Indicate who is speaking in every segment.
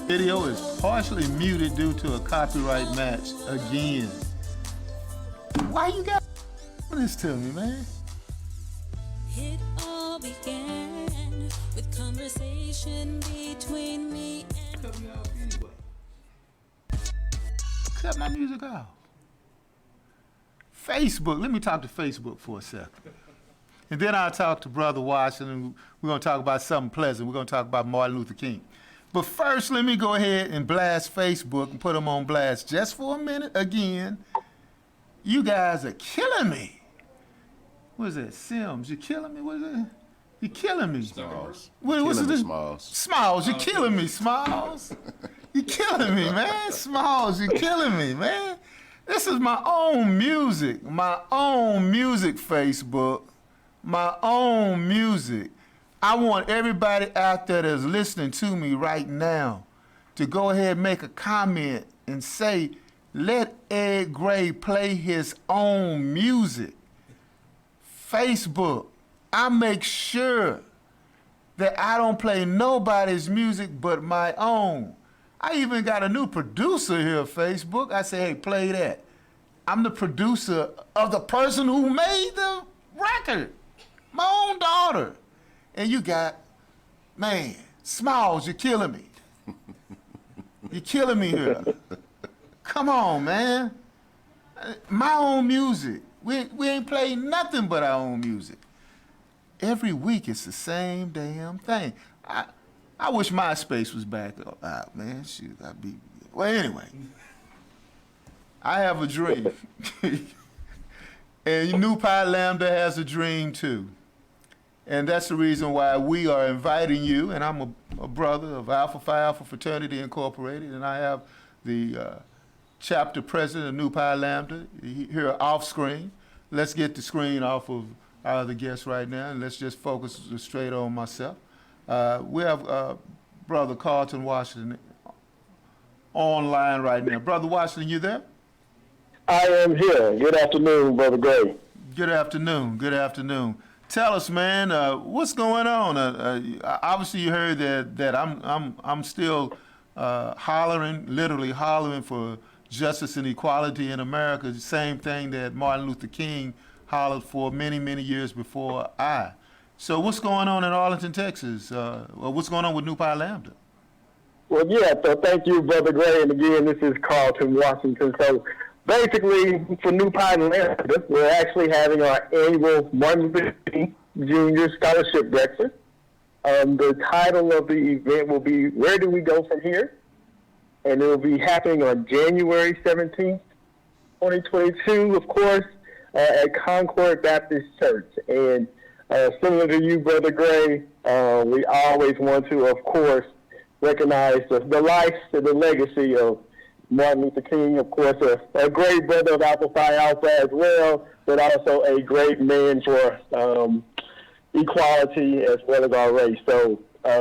Speaker 1: Video is partially muted due to a copyright match again. Why you got this to me, man?
Speaker 2: It all began with conversation between me and...
Speaker 1: Cut me off anyway. Cut my music off. Facebook, let me talk to Facebook for a second. And then I'll talk to Brother Washington. We're going to talk about something pleasant. We're going to talk about Martin Luther King. But first, let me go ahead and blast Facebook and put them on blast just for a minute again. You guys are killing me. What is that? Sims, you killing me? What is that? You're killing me.
Speaker 3: Smalls.
Speaker 1: What's this?
Speaker 3: Smalls.
Speaker 1: Smalls, you're killing me, Smalls. You're killing me, man. Smalls, you're killing me, man. This is my own music, Facebook, my own music. I want everybody out there that's listening to me right now to go ahead and make a comment and say, let Ed Gray play his own music. Facebook, I make sure that I don't play nobody's music but my own. I even got a new producer here, Facebook. I say, hey, play that. I'm the producer of the person who made the record, my own daughter. And you got, man, Smalls, you're killing me. You're killing me here. Come on, man. My own music. We ain't playing nothing but our own music. Every week it's the same damn thing. I wish MySpace was back out, man. Shoot, I'd be, well, anyway. I have a dream. And you knew Pi Lambda has a dream too. And that's the reason why we are inviting you, and I'm a brother of Alpha Phi Alpha Fraternity Incorporated, and I have the chapter president of New Pi Lambda here off screen. Let's get the screen off of our other guests right now, and let's just focus straight on myself. We have Brother Carlton Washington online right now. Brother Washington, you there?
Speaker 4: I am here. Good afternoon, Brother Gray.
Speaker 1: Good afternoon. Good afternoon. Tell us, man, what's going on? Obviously, you heard that I'm still hollering, literally hollering for justice and equality in America. The same thing that Martin Luther King hollered for many, many years before I. So, what's going on in Arlington, Texas? What's going on with New Pi Lambda?
Speaker 4: Well, yeah. So, thank you, Brother Gray. And again, this is Carlton Washington. So, basically, for New Pi Lambda, we're actually having our annual Martin Luther King Jr. Scholarship Breakfast. The title of the event will be, Where Do We Go From Here? And it will be happening on January 17th, 2022, of course, at Concord Baptist Church. And similar to you, Brother Gray, we always want to, of course, recognize the life and the legacy of Martin Luther King, of course, a great brother of Alpha Phi Alpha as well, but also a great man for equality as well as our race. So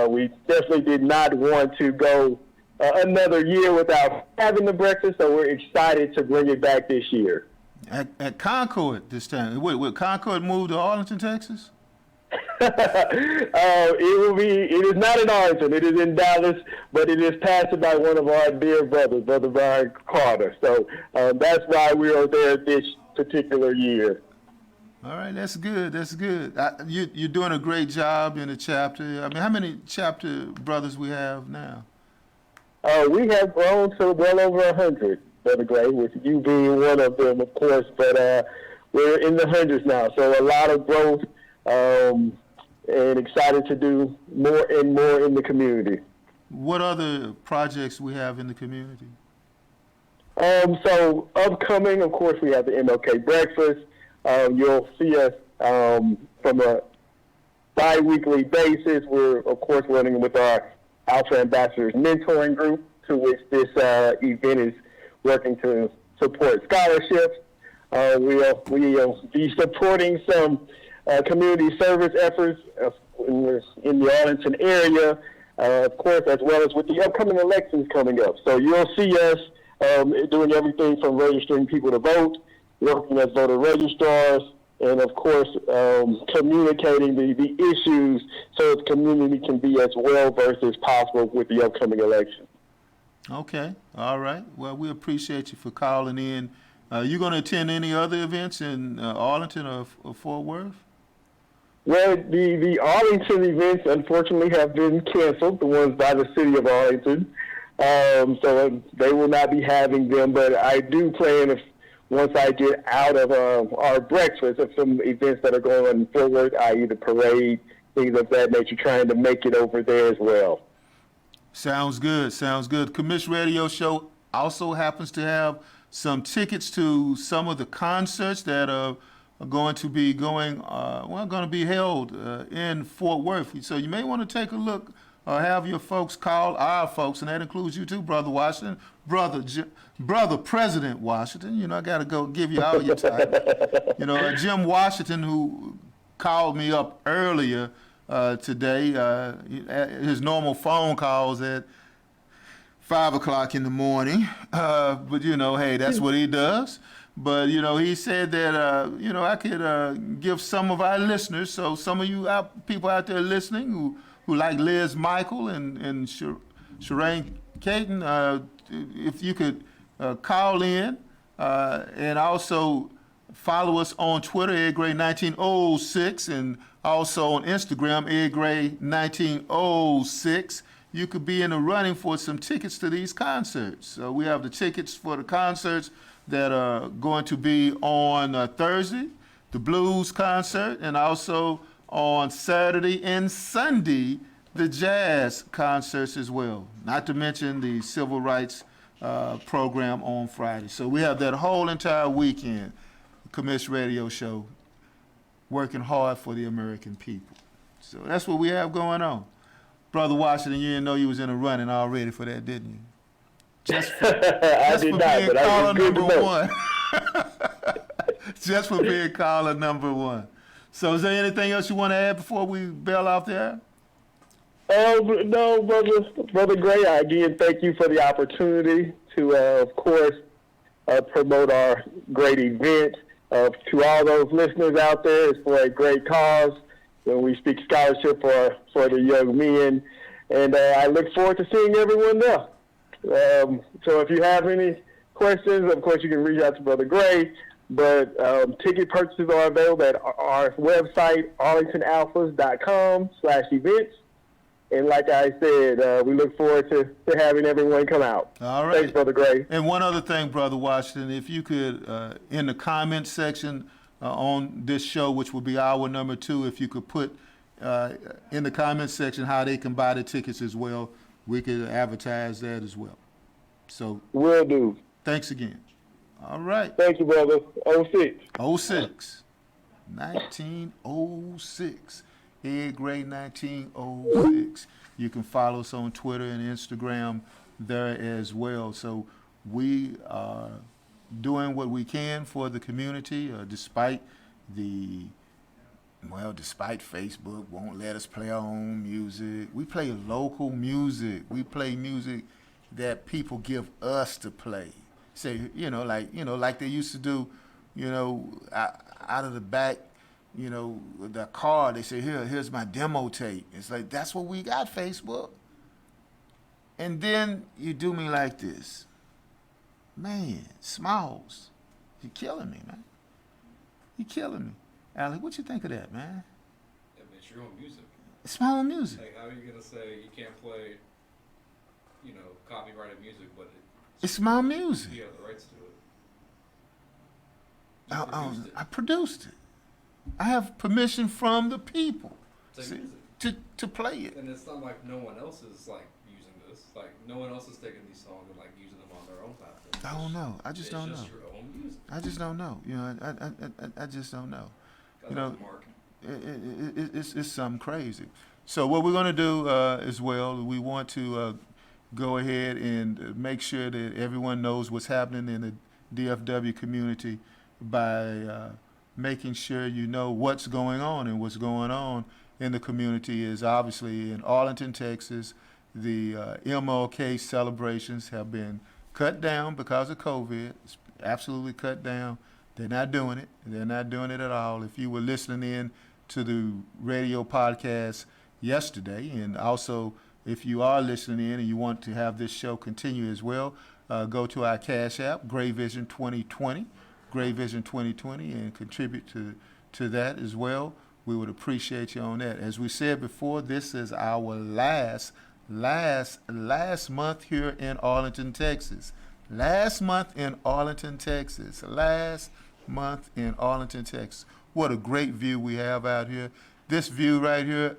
Speaker 4: we definitely did not want to go another year without having the breakfast, so we're excited to bring it back this year.
Speaker 1: At Concord this time. Will Concord move to Arlington, Texas?
Speaker 4: It is not in Arlington. It is in Dallas, but it is pastored by one of our dear brothers, Brother Brian Carter. So that's why we are there this particular year.
Speaker 1: All right, that's good. That's good. You're doing a great job in the chapter. I mean, how many chapter brothers we have now?
Speaker 4: We have grown to well over 100, Brother Gray, with you being one of them, of course. But we're in the hundreds now, so a lot of growth. And excited to do more and more in the community.
Speaker 1: What other projects we have in the community?
Speaker 4: So upcoming, of course, we have the MLK Breakfast. You'll see us from a bi-weekly basis. We're, of course, running with our Alpha Ambassadors Mentoring Group, to which this event is working to support scholarships. We'll be supporting some community service efforts in the Arlington area, of course, as well as with the upcoming elections coming up. So you'll see us doing everything from registering people to vote, working as voter registrars, and of course communicating the issues so the community can be as well versed as possible with the upcoming election.
Speaker 1: Okay. All right. Well, we appreciate you for calling in. You going to attend any other events in Arlington or Fort Worth?
Speaker 4: Well, the Arlington events unfortunately have been canceled, the ones by the city of Arlington. So they will not be having them, but I do plan if once I get out of our breakfast of some events that are going forward, i.e. the parade, things of that nature, trying to make it over there as well.
Speaker 1: Sounds good. Sounds good. Commish Radio Show also happens to have some tickets to some of the concerts that are going to be going to be held in Fort Worth. So you may want to take a look or have your folks call our folks, and that includes you too, Brother Washington, Brother President Washington. You know, I got to go give you all your time. You know, Jim Washington, who called me up earlier today, his normal phone calls at 5 o'clock in the morning. But, you know, hey, that's what he does. But, you know, he said that, you know, I could give some of our listeners, so some of you people out there listening who like Liz Michael and Shireen Caton, if you could call in and also follow us on Twitter, EdGray1906, and also on Instagram, EdGray1906. You could be in the running for some tickets to these concerts. So we have the tickets for the concerts that are going to be on Thursday, the blues concert, and also on Saturday and Sunday, the jazz concerts as well. Not to mention the civil rights program on Friday. So we have that whole entire weekend, Commish Radio Show, working hard for the American people. So that's what we have going on. Brother Washington, you didn't know you was in the running already for that, didn't you? Just for,
Speaker 4: I did not, but I was good to know.
Speaker 1: One. Just for being caller number one. So is there anything else you want to add before we bail out there?
Speaker 4: No, Brother Gray, again, thank you for the opportunity to, of course, promote our great event. To all those listeners out there, it's for a great cause when we speak scholarship for the young men. And I look forward to seeing everyone there. So if you have any questions, of course, you can reach out to Brother Gray. But ticket purchases are available at our website, arlingtonalphas.com/events. And like I said, we look forward to having everyone come out.
Speaker 1: All right.
Speaker 4: Thanks, Brother Gray.
Speaker 1: And one other thing, Brother Washington, if you could, in the comment section on this show, which will be hour number 2, if you could put in the comment section how they can buy the tickets as well, we could advertise that as well. So
Speaker 4: Will do.
Speaker 1: Thanks again. All right.
Speaker 4: Thank you, brother. 06.
Speaker 1: 06. 1906. Ed Gray 1906. You can follow us on Twitter and Instagram there as well. So we are doing what we can for the community, despite Facebook won't let us play our own music. We play local music. We play music that people give us to play. Say, like they used to do, out of the back, the car, they say, here's my demo tape. It's like, that's what we got, Facebook. And then you do me like this. Man, Smalls, you're killing me, man. You're killing me. Alec, what you think of that, man?
Speaker 3: Yeah, but it's your own music.
Speaker 1: It's my own music.
Speaker 3: Like, how are you going to say you can't play, copyrighted music, but
Speaker 1: it's my music.
Speaker 3: You have the rights to it.
Speaker 1: I produced it. I have permission from the people to play it.
Speaker 3: And it's not like no one else is like using this. Like no one else is taking these songs and like using them on their own platform.
Speaker 1: I don't know. I just don't know.
Speaker 3: It's just your own music.
Speaker 1: I just don't know. I just don't know. It's something crazy. So what we're going to do as well, we want to go ahead and make sure that everyone knows what's happening in the DFW community by making sure you know what's going on. And what's going on in the community is obviously in Arlington, Texas, the MLK celebrations have been cut down because of COVID. It's absolutely cut down. They're not doing it. They're not doing it at all. If you were listening in to the radio podcast yesterday, and also if you are listening in and you want to have this show continue as well, go to our Cash App, Gray Vision 2020, Gray Vision 2020, and contribute to that as well. We would appreciate you on that. As we said before, this is our last month here in Arlington, Texas. Last month in Arlington, Texas. Last month in Arlington, Texas. What a great view we have out here. This view right here,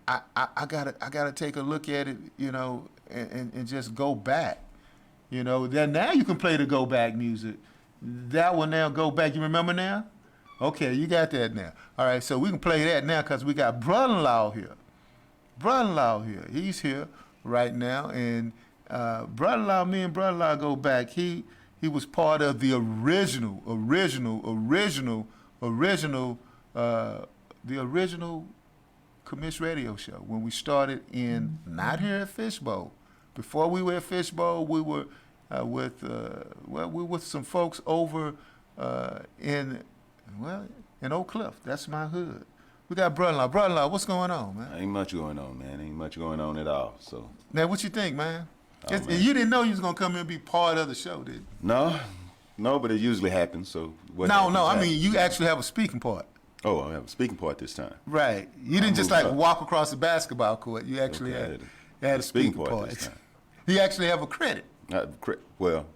Speaker 1: I gotta take a look at it, you know, and just go back. You know, then now you can play the go back music. That one now, go back. You remember now? Okay, you got that now. All right, so we can play that now because we got brother-in-law here. Brother-in-law here. He's here right now, and brother-in-law, me and brother-in-law go back. He was part of the original Commish radio show when we started in, not here at Fishbowl. Before we were at Fishbowl, we were with some folks over in Oak Cliff. That's my hood. We got brother-in-law. Brother-in-law, what's going on, man?
Speaker 5: Ain't much going on, man. Ain't much going on at all. So.
Speaker 1: Now, what you think, man?
Speaker 5: Man.
Speaker 1: You didn't know you was gonna come here and be part of the show, did you?
Speaker 5: No, but it usually happens. So.
Speaker 1: No. I mean, you actually have a speaking part.
Speaker 5: Oh, I have a speaking part this time.
Speaker 1: Right. You didn't just like walk across the basketball court. You actually had a speaking part.
Speaker 5: This time.
Speaker 1: You actually have a credit.
Speaker 5: Well,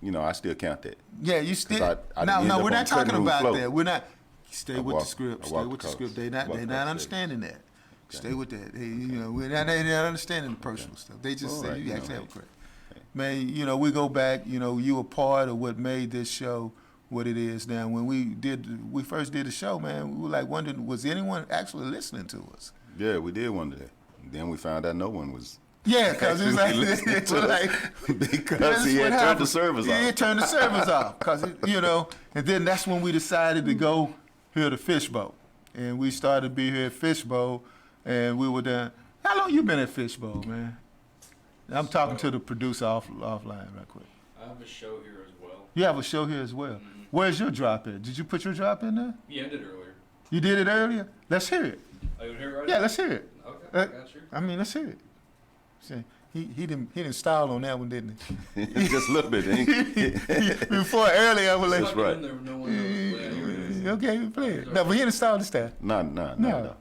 Speaker 5: you know, I still count that.
Speaker 1: Yeah, you still. No, we're not talking about that. We're not. Stay with the script. Stay with the script. They're not understanding that. Stay with that. Hey, you know, they're not understanding the personal stuff. They just say you actually have a credit. Man, you know, we go back. You know, you were part of what made this show what it is now. When we first did the show, man, we were like wondering, was anyone actually listening to us?
Speaker 5: Yeah, we did wonder that. Then we found out no one was.
Speaker 1: Yeah, because it's like
Speaker 5: because he had turned the servers off.
Speaker 1: Yeah, he turned the servers off. Because, you know, and then that's when we decided to go here to Fishbowl. And we started to be here at Fishbowl, and we were done. How long you been at Fishbowl, man? I'm talking to the producer offline right quick.
Speaker 3: I have a show here as well.
Speaker 1: You have a show here as well.
Speaker 3: Mm-hmm.
Speaker 1: Where's your drop at? Did you put your drop in there?
Speaker 3: Yeah, I did earlier.
Speaker 1: You did it earlier? Let's hear it.
Speaker 3: Oh, you hear it right
Speaker 1: Yeah,
Speaker 3: now?
Speaker 1: let's hear it.
Speaker 3: Okay, I got you.
Speaker 1: I mean, let's hear it. See, he didn't style on that one, didn't he?
Speaker 5: Just a little bit.
Speaker 1: Before earlier, I was like,
Speaker 5: That's right.
Speaker 3: In there, no one knows. Yeah, here it is.
Speaker 1: Okay, play it. No, but he didn't style the style.
Speaker 5: No.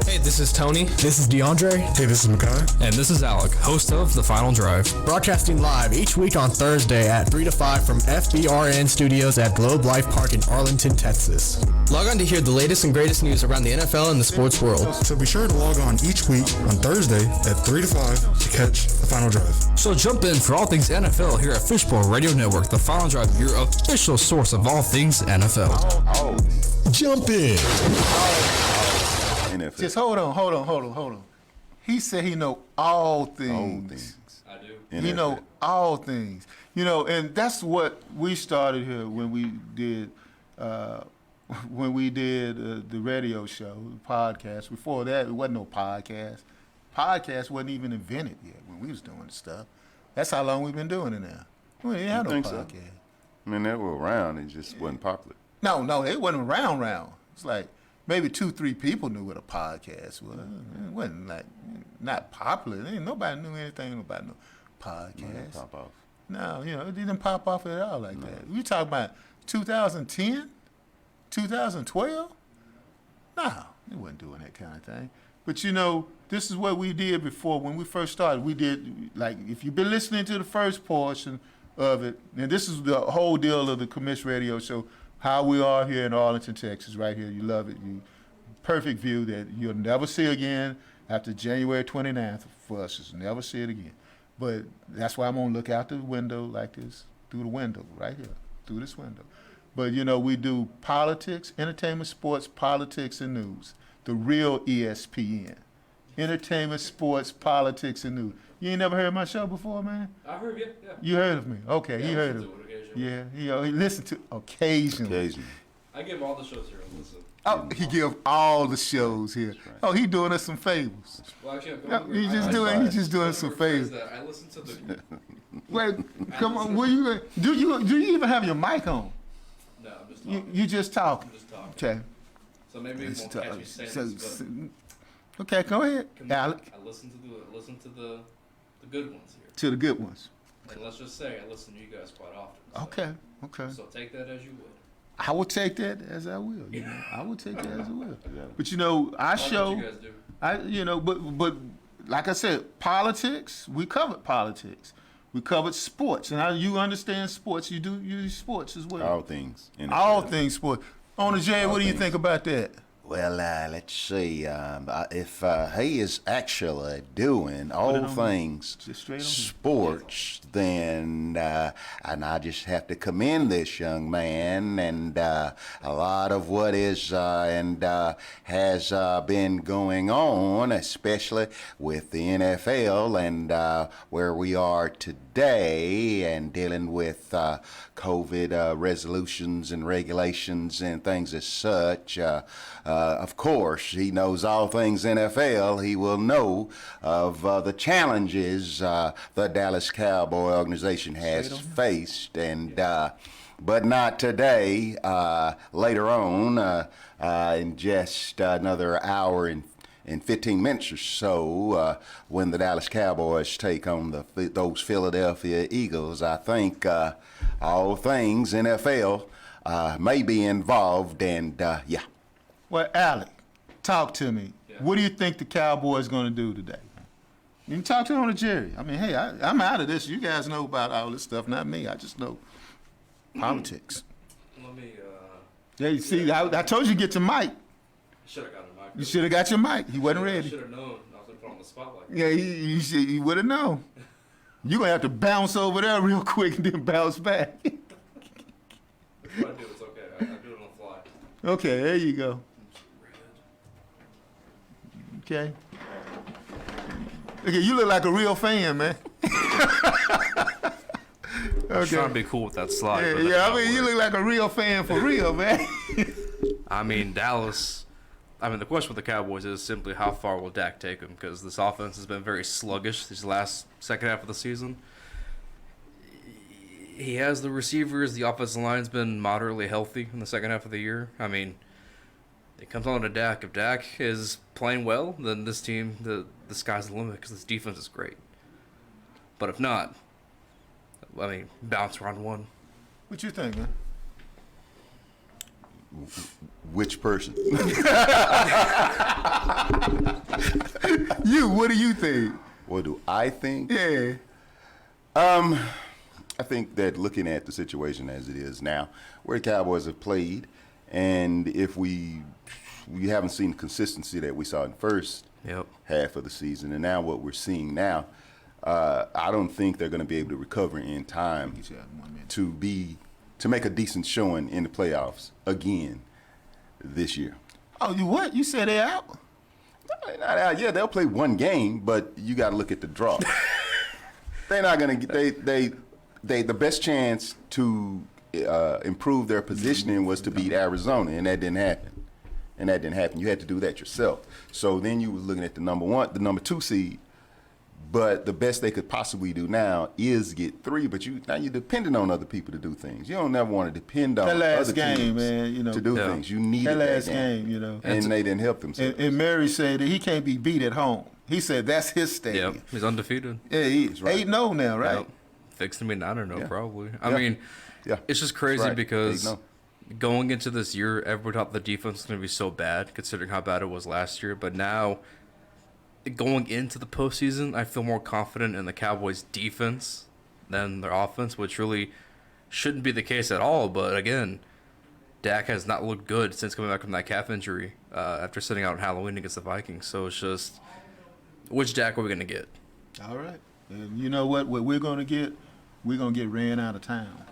Speaker 6: Hey, this is Tony.
Speaker 7: This is DeAndre.
Speaker 8: Hey, this is Makai.
Speaker 6: And this is Alec, host of The Final Drive.
Speaker 7: Broadcasting live each week on Thursday at 3 to 5 from FBRN Studios at Globe Life Park in Arlington, Texas.
Speaker 6: Log on to hear the latest and greatest news around the NFL and the sports world.
Speaker 8: So be sure to log on each week on Thursday at 3 to 5 to catch The Final Drive.
Speaker 6: So jump in for all things NFL here at Fishbowl Radio Network, The Final Drive, your official source of all things NFL.
Speaker 7: Jump in.
Speaker 5: NFL.
Speaker 1: Just hold on. He said he know all things.
Speaker 3: I do.
Speaker 1: He know all things. You know, and that's what we started here when we did the radio show, the podcast. Before that, it wasn't no podcast. Podcast wasn't even invented yet when we was doing the stuff. That's how long we've been doing it now. We didn't have no podcast.
Speaker 5: So? I mean, they were around. It just wasn't popular.
Speaker 1: No, they wasn't round. It's like maybe 2-3 people knew what a podcast was. It wasn't like not popular. Ain't nobody knew anything about no podcast.
Speaker 5: No, it pop off.
Speaker 1: No, you know, it didn't pop off at all like that. You talking about 2010, 2012? No, it wasn't doing that kind of thing. But you know, this is what we did before when we first started. We did, like, if you've been listening to the first portion of it, and this is the whole deal of the Commish radio show, how we are here in Arlington, Texas, right here. You love it. Perfect view that you'll never see again after January 29th for us. Just never see it again. But that's why I'm going to look out the window like this, through the window, right here, through this window. But, you know, we do politics, entertainment, sports, politics, and news. The real ESPN. Entertainment, sports, politics, and news. You ain't never heard my show before, man?
Speaker 3: I heard you, yeah.
Speaker 1: You heard of me. Okay,
Speaker 3: Yeah,
Speaker 1: he
Speaker 3: I
Speaker 1: heard
Speaker 3: listen
Speaker 1: of
Speaker 3: to it occasionally.
Speaker 1: Yeah, he listened to occasionally.
Speaker 3: I give all the shows here a listen.
Speaker 1: Oh, he give all the shows here.
Speaker 5: Right.
Speaker 1: Oh, he doing us some favors.
Speaker 3: Well, actually,
Speaker 1: He's just doing some favors.
Speaker 3: I listen to the...
Speaker 1: Wait, come on. Do you even have your mic on?
Speaker 3: No, I'm just talking.
Speaker 1: You just talking.
Speaker 3: I'm just talking.
Speaker 1: Okay.
Speaker 3: So maybe it won't catch me saying this, but...
Speaker 1: Okay, go ahead, Alec.
Speaker 3: I listen to the good ones here.
Speaker 1: To the good ones.
Speaker 3: And let's just say I listen to you guys quite often. So,
Speaker 1: Okay.
Speaker 3: So take that as you would.
Speaker 1: I will take that as I will. I will take that as I will. But our
Speaker 3: That's
Speaker 1: show,
Speaker 3: what you guys do.
Speaker 1: but like I said, politics. We covered politics. We covered sports, and you understand sports. You do sports as well.
Speaker 5: All things.
Speaker 1: All things sports. Owner Jay,
Speaker 5: All
Speaker 1: what do you
Speaker 5: things.
Speaker 1: think about that?
Speaker 9: Well, let's see. If he is actually doing all
Speaker 1: on
Speaker 9: things
Speaker 1: Just straight on.
Speaker 9: sports, then and I just have to commend this young man and a lot of what is and has been going on, especially with the NFL and where we are today and dealing with COVID resolutions and regulations and things as such. Of course, he knows all things NFL. He will know of the challenges the Dallas Cowboy organization has faced, and but not today. Later on, in just another hour and 15 minutes or so, when the Dallas Cowboys take on those Philadelphia Eagles, I think all things NFL may be involved, and yeah.
Speaker 1: Well, Alec, talk to me.
Speaker 3: Yeah.
Speaker 1: What do you think the Cowboys going to do today? You can talk to Owner Jerry. I mean, hey, I'm out of this. You guys know about all this stuff, not me. I just know politics.
Speaker 3: Let me.
Speaker 1: Yeah, you see, I told you to get your mic.
Speaker 3: Should have gotten a mic.
Speaker 1: You should have got your mic. He wasn't ready.
Speaker 3: Should have known. I was gonna put on the spotlight.
Speaker 1: Yeah, you would have known. You're going to have to bounce over there real quick and then bounce back.
Speaker 3: That's what I do. It's okay. I do it on the fly.
Speaker 1: Okay, there you go. Okay. Okay, you look like a real fan, man.
Speaker 6: I was
Speaker 1: Okay.
Speaker 6: trying to be cool with that slide.
Speaker 1: Yeah,
Speaker 6: but that
Speaker 1: yeah, I
Speaker 6: did
Speaker 1: mean,
Speaker 6: not
Speaker 1: you
Speaker 6: work.
Speaker 1: look like a real fan for real, man.
Speaker 6: I mean, Dallas. I mean, the question with the Cowboys is simply how far will Dak take them? Because this offense has been very sluggish this last second half of the season. He has the receivers. The offensive line's been moderately healthy in the second half of the year. I mean, it comes on to Dak. If Dak is playing well, then this team, the sky's the limit because this defense is great. But if not, I mean, bounce round one.
Speaker 1: What you think, man?
Speaker 5: Which person?
Speaker 1: What do you think?
Speaker 5: What do I think?
Speaker 1: Yeah.
Speaker 5: I think that looking at the situation as it is now, where the Cowboys have played, and if we haven't seen the consistency that we saw in the first half of the season, and now what we're seeing now, I don't think they're going to be able to recover in time to make a decent showing in the playoffs again this year.
Speaker 1: Oh, you what? You said they out?
Speaker 5: No, not out. Yeah, they'll play one game, but you got to look at the draw. They're not going to get the best chance to improve their positioning was to beat Arizona, and that didn't happen. You had to do that yourself. So then you was looking at the number 2 seed. But the best they could possibly do now is get 3. But now you're depending on other people to do things. You don't never want to depend on
Speaker 1: That last
Speaker 5: other
Speaker 1: game,
Speaker 5: teams
Speaker 1: man,
Speaker 5: to do things. You needed
Speaker 1: that last game,
Speaker 5: and they didn't help themselves.
Speaker 1: And Mary said that he can't be beat at home. He said that's his stadium.
Speaker 6: Yep, he's undefeated.
Speaker 1: Yeah, he's
Speaker 5: right.
Speaker 1: 8-0 now, right?
Speaker 6: Yep. Fixed to me 9-0
Speaker 5: Yeah.
Speaker 6: probably. I
Speaker 5: Yeah.
Speaker 6: mean,
Speaker 5: Yeah.
Speaker 6: it's just crazy
Speaker 5: That's right.
Speaker 6: because
Speaker 5: 8-0.
Speaker 6: going into this year, everybody thought the defense was going to be so bad considering how bad it was last year. But now, going into the postseason, I feel more confident in the Cowboys' defense than their offense, which really shouldn't be the case at all. But again, Dak has not looked good since coming back from that calf injury after sitting out on Halloween against the Vikings. So it's just, which Dak are we going to get?
Speaker 1: All right. And you know what we're going to get? We're going to get ran out of town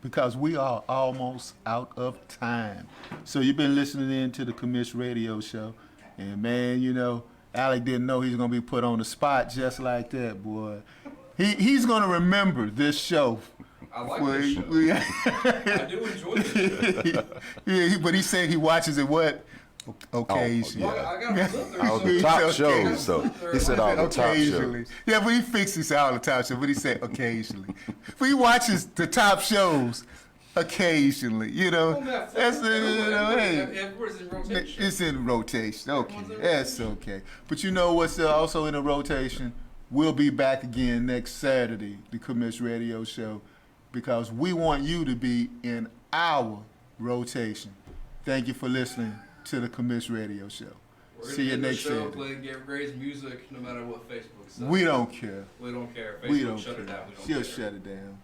Speaker 1: because we are almost out of time. So you've been listening in to the Commish radio show. And, man, you know, Alec didn't know he was going to be put on the spot just like that, boy. He's going to remember this show.
Speaker 3: I like this show. I do enjoy this show.
Speaker 1: Yeah, but he said he watches it what? Occasionally.
Speaker 3: Well, I got a clip there.
Speaker 5: All
Speaker 3: so-
Speaker 5: the top
Speaker 1: Okay.
Speaker 5: shows, though. He said all the top
Speaker 1: Occasionally.
Speaker 5: shows.
Speaker 1: Yeah, but he fixed this all the top shows, but he said occasionally. But he watches the top shows occasionally, you know. That's hey.
Speaker 3: Everyone's in rotation.
Speaker 1: It's in rotation. Okay,
Speaker 3: Everyone's in
Speaker 1: that's
Speaker 3: rotation.
Speaker 1: okay. But you know what's also in a rotation? We'll be back again next Saturday, the Commish Radio Show, because we want you to be in our rotation. Thank you for listening to the Commish Radio Show.
Speaker 3: We're gonna
Speaker 1: See you
Speaker 3: end the
Speaker 1: next
Speaker 3: show
Speaker 1: Saturday.
Speaker 3: playing Get Gray's music no matter what Facebook says.
Speaker 1: We don't care.
Speaker 3: We don't care. Facebook
Speaker 1: We don't
Speaker 3: shut
Speaker 1: care.
Speaker 3: it down. We don't
Speaker 1: She'll
Speaker 3: care.
Speaker 1: shut it down.